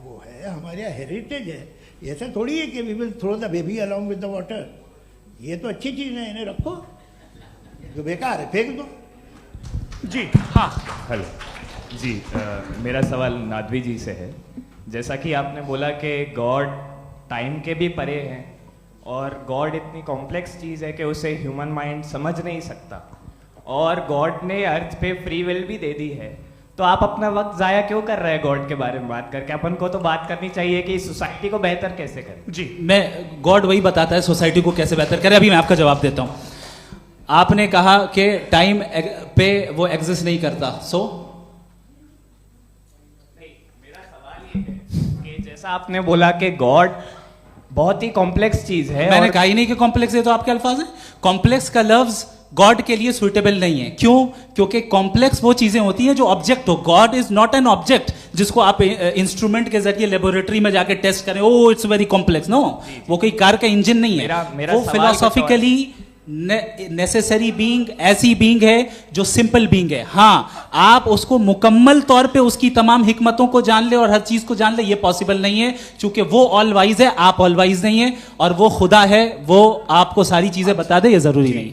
वो है, हमारे हेरिटेज है। ऐसा थोड़ी है कि we will throw the baby along with the water. ये तो अच्छी चीज़ है, इन्हें रखो, जो बेकार है फेंक दो। जी हाँ। हेलो जी, मेरा सवाल नादवी जी से है। जैसा कि आपने बोला कि गॉड टाइम के भी परे हैं और गॉड इतनी कॉम्प्लेक्स चीज़ है कि उसे ह्यूमन माइंड समझ नहीं सकता, और गॉड ने अर्थ पे फ्री विल भी दे दी है, तो आप अपना वक्त ज़ाया क्यों कर रहे हैं गॉड के बारे में बात करके? अपन को तो बात करनी चाहिए कि सोसाइटी को बेहतर कैसे करें। जी, मैं गॉड वही बताता है सोसाइटी को कैसे बेहतर करे। अभी मैं आपका जवाब देता हूँ। आपने कहा कि टाइम पे वो एग्जिस्ट नहीं करता, सो मेरा सवाल ये है कि जैसा आपने बोला कि गॉड बहुत ही कॉम्प्लेक्स चीज है, मैंने कहा ही नहीं कि कॉम्प्लेक्स है, तो आपके अल्फाज हैं। कॉम्प्लेक्स का लफ्ज गॉड के लिए सुइटेबल नहीं है। क्यों? क्योंकि कॉम्प्लेक्स वो चीजें होती हैं जो ऑब्जेक्ट हो। God is not an object जिसको आप इंस्ट्रूमेंट के जरिए लेबोरेटरी में जाके टेस्ट करें, oh it's very complex. No, वो कोई कार का इंजन नहीं है। वो फिलोसॉफिकली नेसेसरी बीइंग ऐसी बीइंग है जो सिंपल बीइंग है। हाँ, आप उसको मुकम्मल तौर पे उसकी तमाम हिकमतों को जान ले और हर चीज को जान ले, ये पॉसिबल नहीं है, क्योंकि वो ऑल वाइज है, आप ऑल वाइज नहीं है, और वो खुदा है, वो आपको सारी चीजें बता दे, ये जरूरी नहीं।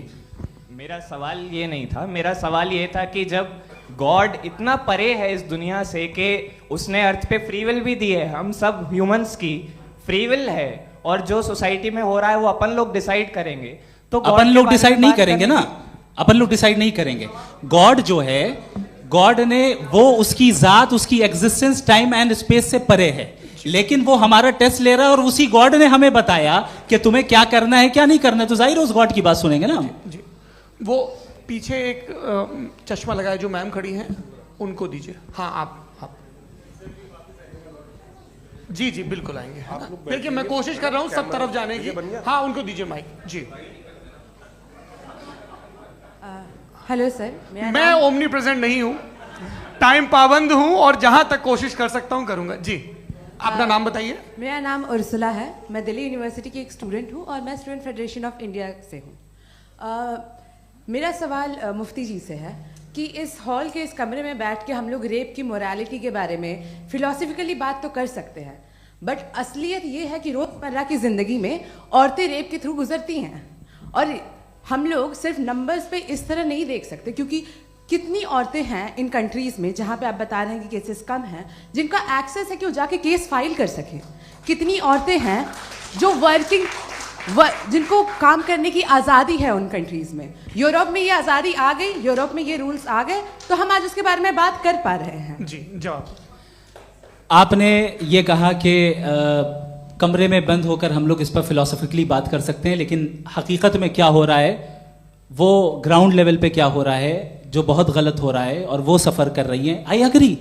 मेरा सवाल ये नहीं था। मेरा सवाल ये था कि जब गॉड इतना परे है इस दुनिया से कि उसने अर्थ पे फ्री विल भी दी है, हम सब ह्यूमंस की फ्री विल है, और जो सोसाइटी में हो रहा है वो अपन लोग डिसाइड करेंगे, तो अपन लोग डिसाइड नहीं करेंगे ना, अपन लोग डिसाइड नहीं करेंगे। गॉड जो है, गॉड ने वो उसकी जात, उसकी एग्जिस्टेंस टाइम एंड स्पेस से परे है, लेकिन वो हमारा टेस्ट ले रहा है और उसी गॉड ने हमें बताया कि तुम्हें क्या करना है क्या नहीं करना है, तो जाहिर है उस गॉड की बात सुनेंगे ना हम। जी, वो पीछे एक चश्मा लगाए जो मैम खड़ी हैं, उनको दीजिए। हाँ आप जी जी बिल्कुल आएंगे। देखिए मैं कोशिश कर रहा हूँ सब तरफ जाने की। हाँ उनको दीजिए माइक। जी हेलो सर, मैं ओमनी प्रेजेंट नहीं हूँ, टाइम पाबंद हूँ और जहां तक कोशिश कर सकता हूँ करूंगा। जी अपना नाम बताइए। मेरा नाम उर्सुला है, मैं दिल्ली यूनिवर्सिटी की एक स्टूडेंट हूँ और मैं स्टूडेंट फेडरेशन ऑफ इंडिया से हूँ। मेरा सवाल मुफ्ती जी से है कि इस हॉल के इस कमरे में बैठ के हम लोग रेप की मोरालिटी के बारे में फिलोसफिकली बात तो कर सकते हैं, बट असलियत ये है कि रोज़मर्रा की ज़िंदगी में औरतें रेप के थ्रू गुजरती हैं, और हम लोग सिर्फ नंबर्स पे इस तरह नहीं देख सकते, क्योंकि कितनी औरतें हैं इन कंट्रीज़ में जहाँ पे आप बता रहे हैं कि केसेस कम हैं, जिनका एक्सेस है कि वो जाके केस फाइल कर सकें। कितनी औरतें हैं जो जिनको काम करने की आज़ादी है उन कंट्रीज़ में। यूरोप में ये आज़ादी आ गई, यूरोप में ये रूल्स आ गए, तो हम आज उसके बारे में बात कर पा रहे हैं। जी जवाब। आपने ये कहा कि कमरे में बंद होकर हम लोग इस पर फिलोसफिकली बात कर सकते हैं, लेकिन हकीकत में क्या हो रहा है, वो ग्राउंड लेवल पे क्या हो रहा है जो बहुत गलत हो रहा है, और वो सफ़र कर रही हैं। आई एग्री,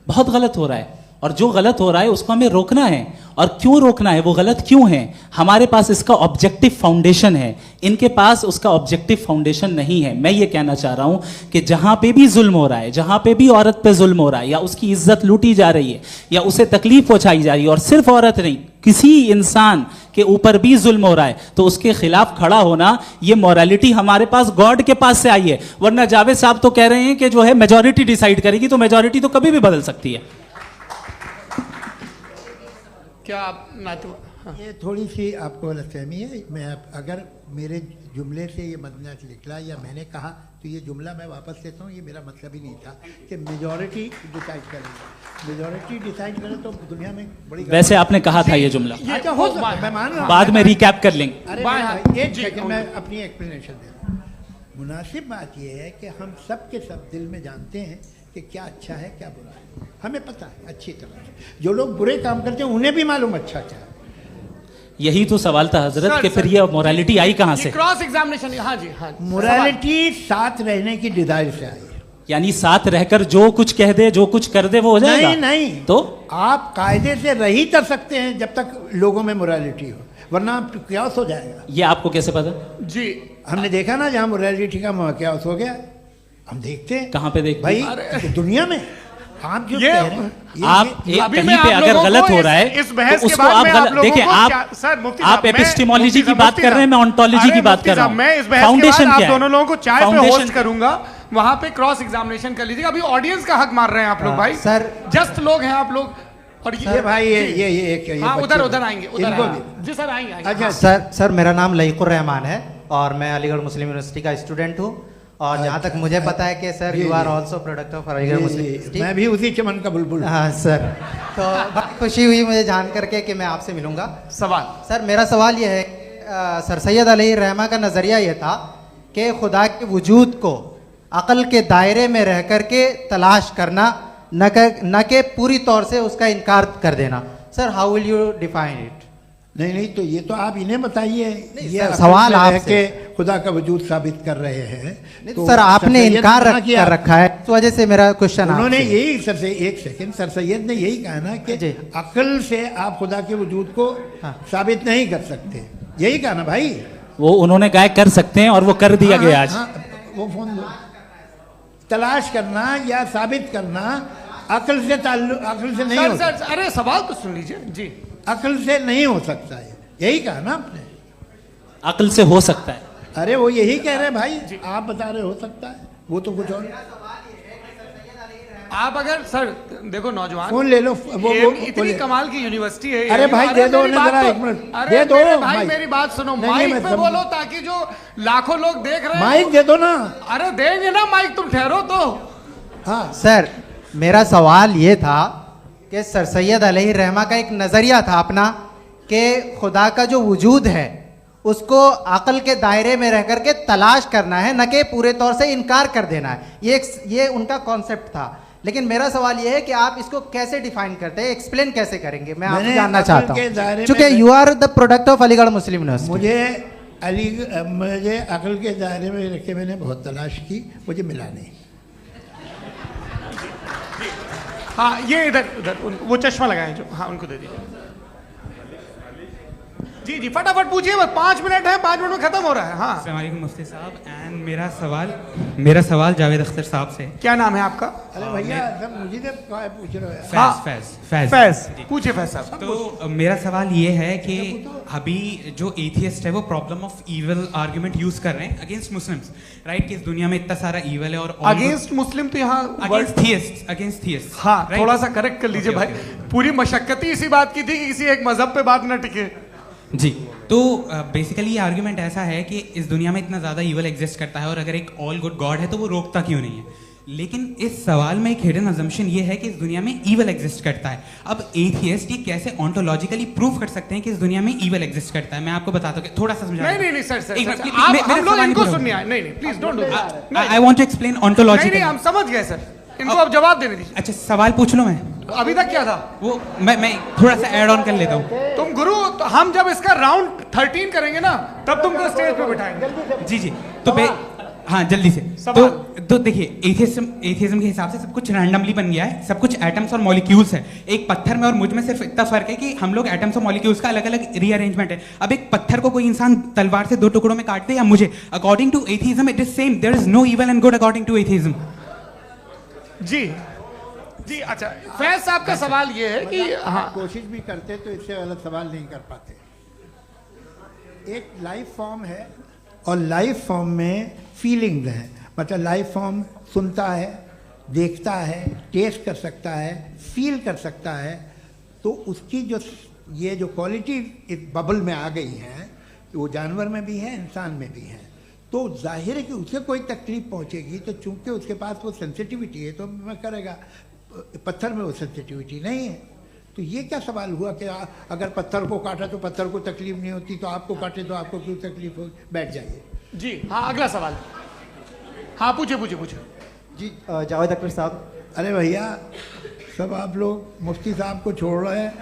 बहुत गलत हो रहा है, और जो गलत हो रहा है उसको हमें रोकना है। और क्यों रोकना है, वो गलत क्यों है, हमारे पास इसका ऑब्जेक्टिव फाउंडेशन है, इनके पास उसका ऑब्जेक्टिव फाउंडेशन नहीं है। मैं ये कहना चाह रहा हूं कि जहां पे भी जुल्म हो रहा है, जहां पे भी औरत पे जुल्म हो रहा है, या उसकी इज्जत लूटी जा रही है, या उसे तकलीफ पहुंचाई जा रही है, और सिर्फ औरत नहीं, किसी इंसान के ऊपर भी जुल्म हो रहा है, तो उसके खिलाफ खड़ा होना, ये मोरालिटी हमारे पास गॉड के पास से आई है। वरना जावेद साहब तो कह रहे हैं कि जो है मेजॉरिटी डिसाइड करेगी, तो मेजॉरिटी तो कभी भी बदल सकती है। क्या आप ये थोड़ी सी आपको गलतफहमी है। मैं अगर मेरे जुमले से ये मदना निकला या मैंने कहा, तो ये जुमला मैं वापस लेता हूँ। ये मेरा मतलब ही नहीं था कि मेजॉरिटी डिसाइड करेगी। मेजॉरिटी डिसाइड करे तो दुनिया में बड़ी, वैसे आपने कहा था ये जुमला। अच्छा हो सकता है, मैं मान रहा हूँ, बाद में रिकैप कर लेंगे। अरे एक सेकंड, मैं अपनी एक्सप्लेनेशन देता हूँ। मुनासिब बात यह है कि हम सब के सब दिल में जानते हैं कि क्या अच्छा है क्या बुरा है, हमें पता है अच्छी तरह से। जो लोग बुरे काम करते हैं उन्हें भी मालूम अच्छा क्या है। यही तो सवाल था हजरत कि फिर ये मोरालिटी आई कहाँ से? Cross examination. हाँ जी हाँ। मोरालिटी साथ रहने की डिजायर से आई है। यानी साथ रहकर जो कुछ कह दे जो कुछ कर दे वो हो जाएगा? नहीं तो आप कायदे से रह ही कर सकते हैं जब तक लोगों में मोरालिटी हो, वरना क्यास हो जाएगा। ये आपको कैसे पता? जी हमने देखा ना, जहाँ मोरालिटी का क्यास हो गया, हम देखते हैं। कहाँ पे देखते भाई हैं? दुनिया में आप जो कह रहे हैं, आप कहीं पे अगर गलत हो रहा है इस बहस तो के उसको बाद आप मैं गलत देखिए। आप सर मुफ्ती साहब, आप एपिस्टेमोलॉजी की बात कर रहे हैं, मैं ऑन्टोलॉजी की बात कर रहा हूँ। मैं इस बहस के फाउंडेशन बाद आप क्या है? दोनों लोगों को चाय पे फाउंडेशन होस्ट करूंगा, वहां पे क्रॉस एग्जामिनेशन कर लीजिएगा। अभी ऑडियंस का हक मार रहे हैं आप लोग भाई, सर जस्ट लोग हैं आप लोग। और ये भाई ये हाँ बच्चे उधर आएंगे, उधर इनको आएंगे। जी सर आएंगे। अच्छा सर मेरा नाम लईकुर रहमान है और मैं अलीगढ़ मुस्लिम यूनिवर्सिटी का स्टूडेंट हूँ। और जहाँ तक मुझे पता है कि sir you are also product of Aligarh Muslim University. मैं भी उसी चमन का बुलबुल। हाँ सर, तो बड़ी खुशी हुई मुझे जान करके कि मैं आपसे मिलूंगा। सवाल सर मेरा सवाल ये है, सर सैयद अलैहि रहमा का नज़रिया ये था कि खुदा के वजूद को अक़ल के दायरे में रह कर के तलाश करना, न कि पूरी तौर से उसका इनकार कर देना। Sir how will you define it? नहीं तो ये तो आप इन्हें बताइए। ये सवाल आपसे खुदा का वजूद साबित कर रहे हैं तो सर आपने इनकार कर रखा है, इस वजह से मेरा क्वेश्चन उन्होंने यही सर से एक सेकंड, सर सैयद ने यही कहा ना कि अक्ल से आप खुदा के वजूद को साबित नहीं कर सकते, यही कहा ना भाई। वो उन्होंने कहा कर सकते हैं और वो कर दिया गया आज। वो फोन दो। तलाश करना या साबित करना अक्ल से अक्ल से नहीं हो सकता। अरे सवाल तो सुन लीजिए जी। अक्ल से नहीं हो सकता है, यही कहा ना आपने। अक्ल से हो सकता है। अरे वो यही कह रहे हैं भाई, आप बता रहे हो सकता है, वो तो कुछ और। आप अगर सर देखो नौजवान फोन ले लो, वो इतनी कमाल की यूनिवर्सिटी है। अरे भाई दे दो जरा, एक मिनट दे दो भाई, मेरी बात सुनो, माइक पे बोलो ताकि जो लाखों लोग देख रहे हैं। माइक दे दो ना। अरे देंगे ना माइक, तुम ठहरो तो। हाँ सर मेरा सवाल ये था कि सर सैयद अलैहि रहमा का एक नज़रिया था अपना कि खुदा का जो वजूद है उसको अक़ल के दायरे में रह कर के तलाश करना है, न कि पूरे तौर से इनकार कर देना है। ये उनका कॉन्सेप्ट था। लेकिन मेरा सवाल ये है कि आप इसको कैसे डिफाइन करते हैं, एक्सप्लेन कैसे करेंगे, मैं आपसे जानना चाहता हूँ, क्योंकि you are the product of Aligarh Muslim University. मुझे अक़ल के दायरे में रखे मैंने बहुत तलाश की, मुझे मिला नहीं। हाँ ये इधर वो चश्मा लगाए जो, हाँ उनको दे दीजिए। जी जी फटाफट पूछिए, बस 5 मिनट है, 5 मिनट में खत्म हो रहा है। हाँ अस्सलाम वालेकुम मुफ्ती साहब। एंड मेरा सवाल जावेद अख्तर साहब से। क्या नाम है आपका? अरे भैया मुझे पूछ रहे हो। फैज पूछिए फैज साहब। तो मेरा सवाल ये है कि अभी जो एथियस्ट है वो problem of evil argument use कर रहे हैं अगेंस्ट मुस्लिम्स, राइट? कि इस दुनिया में इतना सारा ईविल है और अगेंस्ट मुस्लिम तो यहाँ अगेंस्ट थियस्ट। हाँ थोड़ा सा करेक्ट कर लीजिए भाई। पूरी मशक्कत ही इसी बात की थी कि किसी एक मजहब पे बात ना टिके। जी तो बेसिकली ये आर्गुमेंट ऐसा है कि इस दुनिया में इतना ज़्यादा ईवल एग्जिस्ट करता है और अगर एक ऑल गुड गॉड है तो वो रोकता क्यों नहीं है? लेकिन इस सवाल में एक हिडन अजम्पशन ये है कि इस दुनिया में ईवल एग्जिस्ट करता है। अब एथियस्ट ये कैसे ऑन्टोलॉजिकली प्रूव कर सकते हैं कि इस दुनिया में ईवल एग्जिस्ट करता है? मैं आपको बताता हूँ, थोड़ा सा समझा। नहीं सर हम लोग इनको सुनने आए। नहीं please don't do that. I want to explain ontology. नहीं हम समझ गए सर, इनको अब जवाब देने दीजिए। अच्छा सवाल पूछ लो। मैं अभी तक क्या था वो मैं थोड़ा सा ऐड ऑन कर लेता हूँ। तुम गुरु, तो हम जब इसका राउंड 13 करेंगे ना तब तुमको स्टेज पे बिठाएंगे। जी तो हाँ जल्दी से। तो देखिए एथियज्म के हिसाब से सब कुछ रैंडमली बन गया है, सब कुछ एटम्स और मॉलिक्यूल्स है। एक पत्थर में और मुझ में सिर्फ इतना फर्क है कि हम लोग एटम्स और मॉलिक्यूल्स का अलग अलग रीअरेंजमेंट है। अब एक पत्थर को कोई इंसान तलवार से 2 टुकड़ों में काटते या मुझे, according to atheism it is same. There is no evil and good according to atheism. जी अच्छा फैज साहब का सवाल ये है कि हाँ कोशिश भी करते तो इससे गलत सवाल नहीं कर पाते। एक लाइफ फॉर्म है और लाइफ फॉर्म में फीलिंग्स हैं, मतलब लाइफ फॉर्म सुनता है, देखता है, टेस्ट कर सकता है, फील कर सकता है। तो उसकी जो ये जो क्वालिटी इस बबल में आ गई है वो जानवर में भी है, इंसान में भी है। तो जाहिर है कि उसे कोई तकलीफ पहुंचेगी, तो चूंकि उसके पास वो सेंसिटिविटी है तो मैं करेगा। पत्थर में वो सेंसिटिविटी नहीं है। तो ये क्या सवाल हुआ कि अगर पत्थर को काटा तो पत्थर को तकलीफ नहीं होती, तो आपको काटे तो आपको क्यों तकलीफ हो? बैठ जाइए जी। हाँ अगला सवाल। हाँ पूछे जी जावेद अख्तर साहब। अरे भैया सब आप लोग मुफ्ती साहब को छोड़ रहे हैं,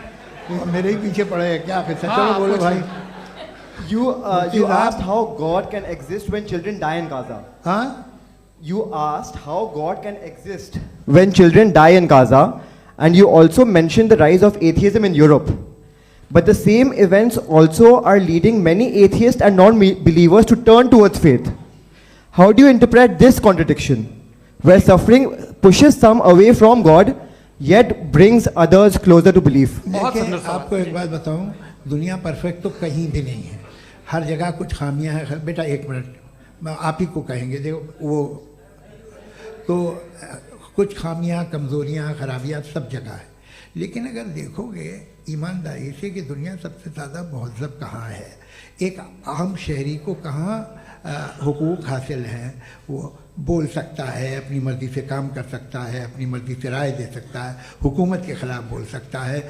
तो मेरे ही पीछे पड़े हैं क्या? फिर चलो बोलो भाई। You asked how God can exist when children die in Gaza. हाँ you asked how God can exist when children die in Gaza, and you also mentioned the rise of atheism in Europe. But the same events also are leading many atheists and non-believers to turn towards faith. How do you interpret this contradiction, where suffering pushes some away from God, yet brings others closer to belief? देखिए, आपको एक बात बताऊं, दुनिया perfect तो कहीं भी नहीं है, हर जगह कुछ खामियां हैं। बेटा एक मिनट, मैं आप ही को कहेंगे, देखो वो तो कुछ खामियां, कमज़ोरियां, खराबियां सब जगह है। लेकिन अगर देखोगे ईमानदारी से कि दुनिया सबसे ज़्यादा महज़ब कहाँ है, एक आम शहरी को कहाँ हुकूक हासिल हैं, वो बोल सकता है, अपनी मर्ज़ी से काम कर सकता है, अपनी मर्ज़ी से राय दे सकता है, हुकूमत के ख़िलाफ़ बोल सकता है,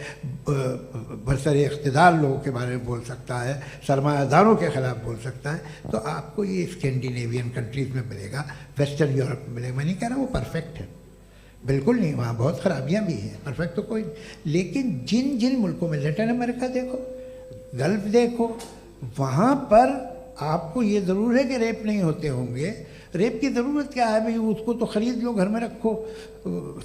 बरसरे इक़्तिदार लोगों के बारे में बोल सकता है, सरमायादारों के ख़िलाफ़ बोल सकता है। तो आपको ये स्कैंडिनेवियन कंट्रीज़ में मिलेगा, वेस्टर्न यूरोप में मिलेगा। मैं नहीं कह रहा वो परफेक्ट है, बिल्कुल नहीं, वहाँ बहुत ख़राबियाँ भी हैं, परफेक्ट तो कोई। लेकिन जिन जिन मुल्कों में, लैटिन अमेरिका देखो, गल्फ़ देखो, वहाँ पर आपको ये ज़रूर है कि रेप नहीं होते होंगे। रेप की ज़रूरत क्या है भाई, उसको तो ख़रीद लो, घर में रखो,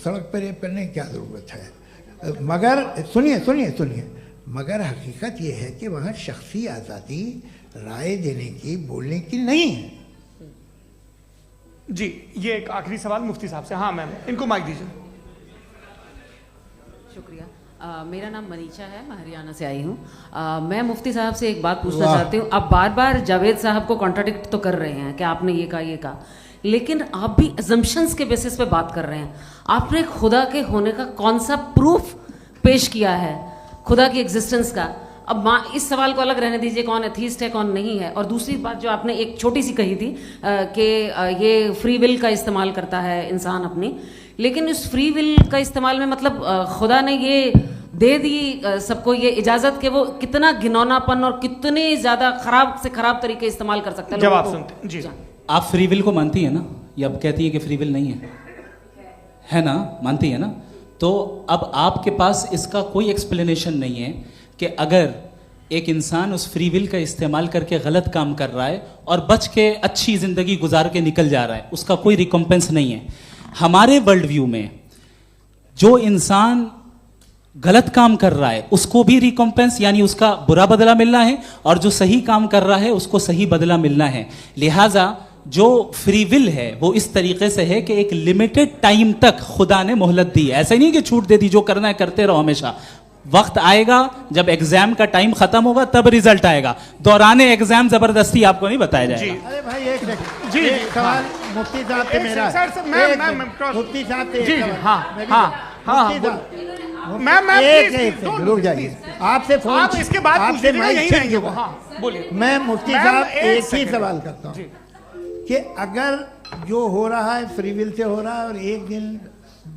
सड़क पर रेप करने की क्या ज़रूरत है। मगर सुनिए सुनिए सुनिए, मगर हकीकत ये है कि वहाँ शख्सी आज़ादी राय देने की, बोलने की नहीं है। जी, ये एक आखिरी सवाल मुफ्ती साहब से। हाँ मैम, इनको माइक दीजिए। शुक्रिया। मेरा नाम मनीषा है, मैं हरियाणा से आई हूँ। मैं मुफ्ती साहब से एक बात पूछना चाहती हूँ। आप बार बार जावेद साहब को कॉन्ट्राडिक्ट तो कर रहे हैं कि आपने ये कहा, लेकिन आप भी अजम्पशंस के बेसिस पे बात कर रहे हैं। आपने खुदा के होने का कौन सा प्रूफ पेश किया है, खुदा की एग्जिस्टेंस का? अब इस सवाल को अलग रहने दीजिए, कौन एथीस्ट है कौन नहीं है। और दूसरी बात जो आपने एक छोटी सी कही थी कि ये फ्री विल का इस्तेमाल करता है इंसान अपनी, लेकिन इस फ्री विल का इस्तेमाल में मतलब खुदा ने ये दे दी सबको ये इजाज़त कि वो कितना घिनौनापन और कितने ज़्यादा ख़राब से ख़राब तरीके इस्तेमाल कर सकता है। जवाब सुनते जी। आप फ्री विल को मानती है ना, या अब कहती है कि फ्री विल नहीं है ना, मानती है ना? तो अब आपके पास इसका कोई एक्सप्लेनेशन नहीं है कि अगर एक इंसान उस फ्री विल का इस्तेमाल करके गलत काम कर रहा है और बच के अच्छी ज़िंदगी गुजार के निकल जा रहा है, उसका कोई रिकम्पेंस नहीं है। हमारे वर्ल्ड व्यू में जो इंसान गलत काम कर रहा है उसको भी रिकम्पेंस यानी उसका बुरा बदला मिलना है, और जो सही काम कर रहा है उसको सही बदला मिलना है। लिहाजा जो फ्री विल है वो इस तरीके से है कि एक लिमिटेड टाइम तक खुदा ने मोहलत दी है। ऐसा नहीं कि छूट दे दी, जो करना है करते रहो हमेशा। वक्त आएगा जब एग्जाम का टाइम खत्म होगा तब रिजल्ट आएगा, दौराने एग्जाम जबरदस्ती आपको नहीं बताया जाएगा। अरे भाई एक सेकंड, जी सवाल मुफ्ती साहब से मेरा, मुफ्ती साहब से जी, हाँ, रुक जाइए, आपसे फोन, आप इसके बाद आपसे यही रहेंगे वो। हाँ बोलिए। मैं मुफ्ती साहब एक ही सवाल करता हूँ कि अगर जो हो रहा है फ्री विल से हो रहा है और एक दिन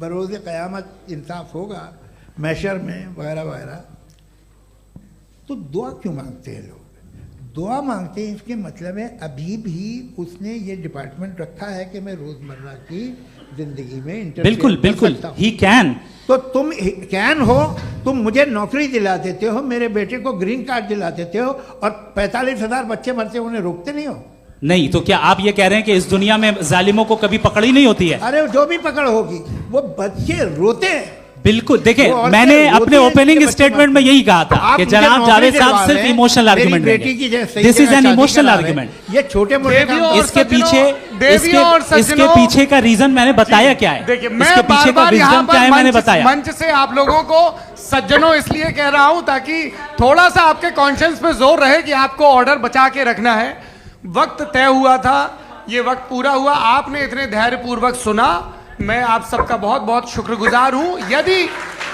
बरोज़ क़यामत इंसाफ होगा मैशर में वगैरह वगैरह, तो दुआ क्यों मांगते हैं लोग? दुआ मांगते हैं इसके मतलब है अभी भी उसने ये डिपार्टमेंट रखा है कि मैं रोज़मर्रा की जिंदगी में बिल्कुल बिल्कुल ही कैन। तो तुम कैन हो, तुम मुझे नौकरी दिला देते हो, मेरे बेटे को ग्रीन कार्ड दिला देते हो, और 45,000 बच्चे मरते हो, उन्हें रोकते नहीं हो। नहीं तो क्या आप ये कह रहे हैं कि इस दुनिया में जालिमों को कभी पकड़ ही नहीं होती है? अरे जो भी पकड़ होगी वो बच्चे रोते हैं। बिल्कुल, देखिए मैंने अपने ओपनिंग स्टेटमेंट में यही कहा था कि जनाब जावेद साहब सिर्फ इमोशनल आर्गुमेंट देंगे। This is an emotional argument. ये छोटे मोटे इसके पीछे का रीजन मैंने बताया क्या है, देखिए मैं इसके पीछे का रीजन क्या है मैंने बताया। मंच से आप लोगों को सज्जनों इसलिए कह रहा हूं ताकि थोड़ा सा आपके कॉन्शियंस पे जोर रहे कि आपको ऑर्डर बचा के रखना है। वक्त तय हुआ था, ये वक्त पूरा हुआ, आपने इतने धैर्यपूर्वक सुना, मैं आप सबका बहुत बहुत शुक्रगुजार हूं। यदि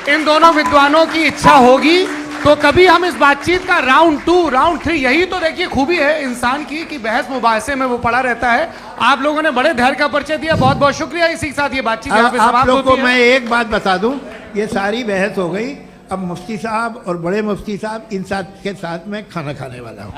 इन दोनों विद्वानों की इच्छा होगी तो कभी हम इस बातचीत का राउंड 2, राउंड 3, यही तो देखिए खूबी है इंसान की कि बहस मुबाहसे में वो पड़ा रहता है। आप लोगों ने बड़े धैर्य का परिचय दिया, बहुत बहुत शुक्रिया। इसी के साथ ये बातचीत आप लोग को मैं एक बात बता दूं, ये सारी बहस हो गई, अब मुफ्ती साहब और बड़े मुफ्ती साहब इन साथ के साथ मैं खाना खाने वाला हूँ।